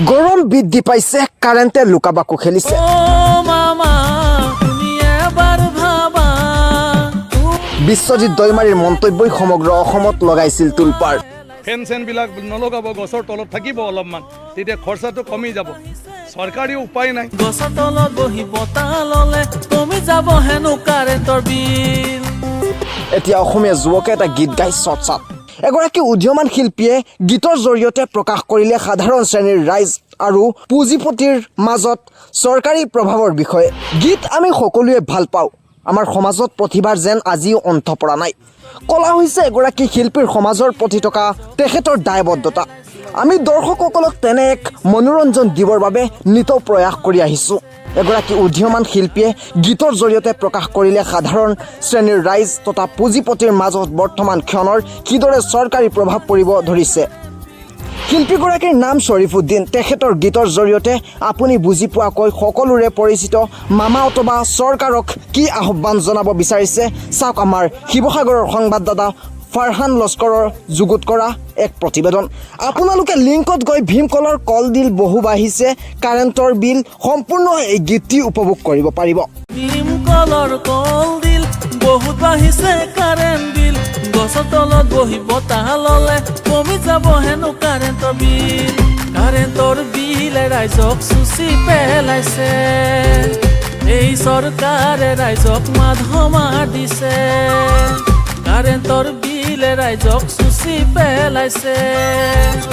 গৰম বৃদ্ধি পাইছে, কাৰেণ্টে লুকাবাকু খেলিছে। বিশ্বজিৎ দৈমাৰীৰ মন্তব্যই সমগ্ৰ অসমত লগাইছিল তুলপাৰ। ফেন চেনবিলাক নলগাব, গছৰ তলত থাকিব অলপমান, তেতিয়া খৰচাটো কমি যাব। চৰকাৰী উপায় নাই। গছৰ তলত বহি বতাহ ললে কমি যাব হেনো কাৰেণ্টৰ বিল। এতিয়া অসমীয়া যুৱকে এটা গীত গাই চৰ্চাত। এগৰাকী উদীয়মান শিল্পীয়ে গীতৰ জৰিয়তে প্ৰকাশ কৰিলে সাধাৰণ শ্ৰেণীৰ ৰাইজ আৰু পুঁজিপতিৰ মাজত চৰকাৰী প্ৰভাৱৰ বিষয়ে। গীত আমি সকলোৱে ভাল পাওঁ। আমাৰ সমাজত প্ৰতিভাৰ যেন আজিও অন্ত পৰা নাই। কলা হৈছে এগৰাকী শিল্পীৰ সমাজৰ প্ৰতি থকা তেখেতৰ দায়বদ্ধতা। আমি দৰ্শকসকলক তেনে এক মনোৰঞ্জন দিবৰ বাবে নিতৌ প্ৰয়াস কৰি আহিছোঁ। এগৰাকী উদীয়মান শিল্পীয়ে গীতৰ জৰিয়তে প্ৰকাশ কৰিলে সাধাৰণ শ্ৰেণীৰ ৰাইজ তথা পুঁজিপতিৰ মাজত বৰ্তমান ক্ষণৰ কিদৰে চৰকাৰী প্ৰভাৱ পৰিব ধৰিছে। শিল্পীগৰাকীৰ নাম শ্বৰীফুদ্দিন। তেখেতৰ গীতৰ জৰিয়তে আপুনি বুজি পোৱাকৈ সকলোৰে পৰিচিত মামা অথবা চৰকাৰক কি আহ্বান জনাব বিচাৰিছে চাওক আমাৰ শিৱসাগৰৰ সংবাদদাতা ফাৰহান লস্কৰৰ যুগুত কৰা এক প্ৰতিবেদন। আপোনালোকে লিংকত গৈ ভীমকলৰ কলডিল বহু বাঢ়িছে, কাৰেণ্টৰ বিল সম্পূৰ্ণ এই গীতটি উপভোগ কৰিব পাৰিব। ভীমকলৰ কলডিল বহুত বাঢ়িছে কাৰেণ্ট বিল, গছৰ তলত বহি বতাহ ললে কমি যাব হেনো কাৰেণ্টৰ বিল। কাৰেণ্টৰ বিলে ৰাইজক চুচি পেলাইছে, এই চৰকাৰে ৰাইজক মাধমাৰ দিছে। কাৰেণ্টৰ বিলে ৰাইজক চুচি পেলাইছে,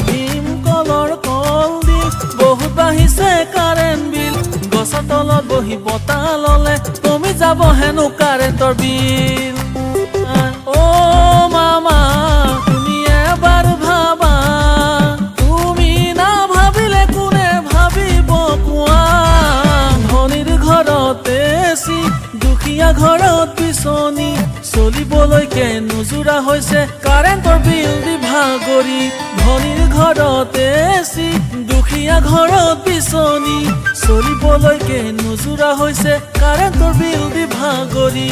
ভীমকলৰ কলডিল বহুত বাঢ়িছে কাৰেণ্ট বিল, গছৰ তলত বহি বতাহ ললে কমি যাব হেনো কাৰেণ্টৰ বিল। অ' মামা তুমি এবাৰ ভাবা, তুমি নাভাবিলে কোনে ভাবিব কোৱা। ধনীৰ ঘৰতে এচি, দুখীয়া ঘৰত বিচনী, চলিবলৈকে নোজোৰা হৈছে কাৰেণ্টৰ বিল দি ভাগৰি। ধনীৰ ঘৰতে এচি, দুখীয়া ঘৰত বিচনী, চলিবলৈকে নোজোৰা হৈছে কাৰেণ্টৰ বিল দি ভাগৰি।